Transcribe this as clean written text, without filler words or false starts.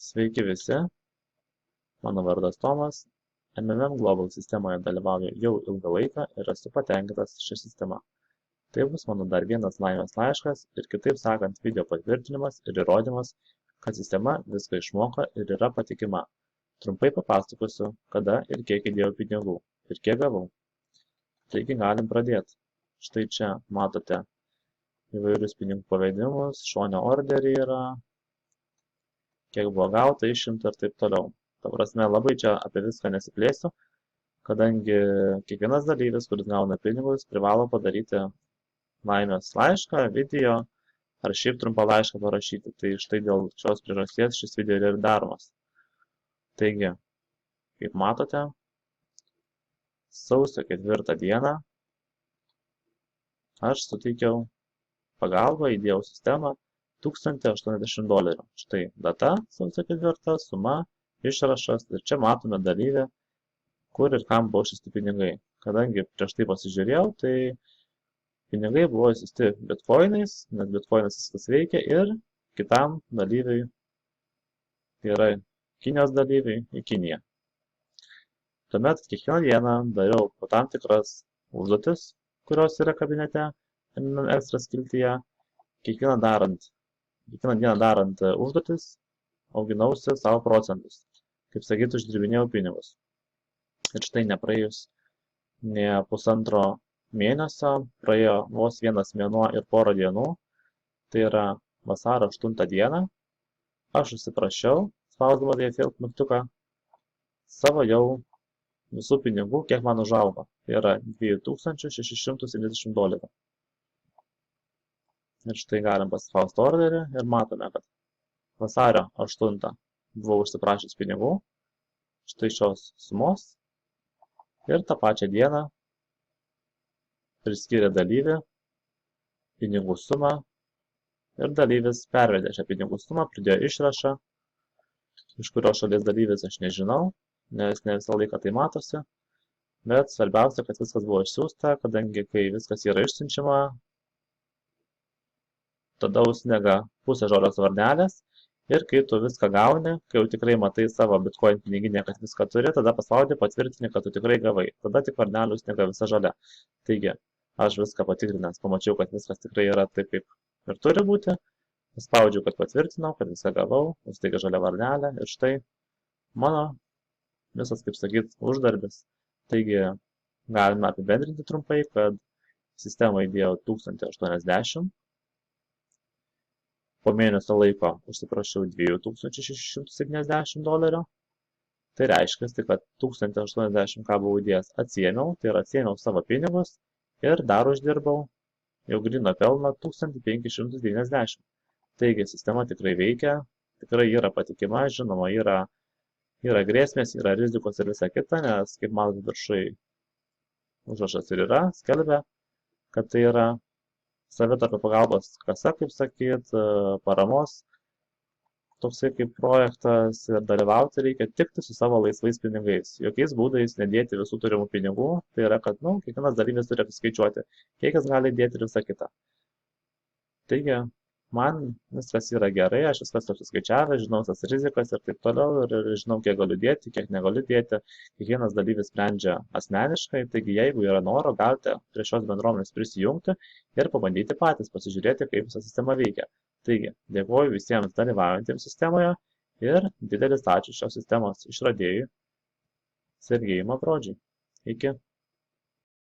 Sveiki visi, mano vardas Tomas, MMM Global sistemoje dalyvauju jau ilgą laiką ir esu patenkintas šią sistemą. Tai bus mano dar vienas laimės laiškas ir kitaip sakant video patvirtinimas ir įrodymas, kad sistema viską išmoko ir yra patikima. Trumpai papasakosiu, kada ir kiek įdėjau pinigų ir kiek gavau. Taigi galim pradėti. Štai čia matote įvairius pinigų pavedimus, šone orderį yra, kiek buvo gauta, išimta ir taip toliau. Ta prasme, labai čia apie viską nesiplėsiu, kadangi kiekvienas dalyvis, kuris gauna pinigus, privalo padaryti laimės laišką, video ar šiaip trumpą laišką parašyti. Tai štai dėl šios priežasties šis video yra ir daromas. Taigi, kaip matote, sausio 4 dieną aš suteikiau pagalbą, įdėjau sistemą $1080. Štai data sausio 4, suma, išrašas ir čia matome dalyvį, kur ir kam buvo išsiųsti pinigai. Kadangi prieš tai pasižiūrėjau, tai pinigai buvo išsiųsti bitcoinais, nes bitcoinas viskas veikia ir kitam dalyviui, tai yra Kinijos dalyviui į Kiniją. Tuomet kiekvieną dieną dariau po tam tikras užduotis, kurios yra kabinete ekstra skiltyje. Kiekvieną dieną darant užduotis, auginausi savo procentus. Kaip sakytų, uždirbinėjau pinigus. Ir štai nepraėjus ne pusantro mėnesio, praėjo vos vienas mėnuo ir porą dienų, tai yra vasario 8 dieną, aš užsiprašiau, spausdamas DFL mygtuką, savo jau visų pinigų, kiek man užaugo. Tai yra $2670. Ir štai galim pasispausti orderį ir matome, kad vasario 8 buvau užsiprašęs pinigų, štai šios sumos, ir tą pačią dieną priskyrė dalyvį pinigų sumą ir dalyvis pervedė šią pinigų sumą, pridėjo išrašą, iš kurios šalies dalyvis aš nežinau, nes ne visą laiką tai matosi, bet svarbiausia, kad viskas buvo išsiųsta, kadangi kai viskas yra išsiunčiama, tada užsidega pusė žodžios varnelės ir kai tu viską gauni, kai jau tikrai matai savo bitcoin piniginę, kad viską turi, tada paspaudi patvirtini, kad tu tikrai gavai. Tada tik varnelė užsidega visa žalia. Taigi, aš viską patikrinęs, pamačiau, kad viskas tikrai yra taip, kaip ir turi būti. Paspaudžiau, kad patvirtinau, kad viską gavau, užsidega žalia varnelė ir štai mano visas, kaip sakyt, uždarbis. Taigi, galime apibendrinti trumpai, kad sistemą įdėjau 1080. Po mėnesio laiko užsiprašiau $2670. Tai reiškia, kad 1080 ką buvau įdėjęs atsiėmiau, tai yra atsiėmiau savo pinigus ir dar uždirbau jau gryno pelno 1590. Taigi sistema tikrai veikia, tikrai yra patikima, žinoma, yra grėsmės, yra rizikos ir visa kita, nes kaip matote viršui užrašas ir yra, skelbia, kad tai yra savitarpio pagalbos kasa, kaip sakyt, paramos, toksai kaip projektas ir dalyvauti reikia tik su savo laisvais pinigais. Jokiais būdais nedėti visų turimų pinigų, tai yra, kad kiekvienas dalyvis turi apskaičiuoti, kiek jis gali dėti ir visą kitą. Taigi, man viskas yra gerai, aš viskas apsiskaičiavęs, žinau tas rizikas ir taip toliau, ir žinau, kiek galiu dėti, kiek negaliu dėti. Kiekvienas dalyvis sprendžia asmeniškai, taigi jeigu yra noro, galite prie šios bendruomenės prisijungti ir pabandyti patys pasižiūrėti, kaip visa sistema veikia. Taigi, dėkoju visiems dalyvaujantiems sistemoje ir didelis ačiū šios sistemos išradėjui Sergejui Mavrodžiui. Iki.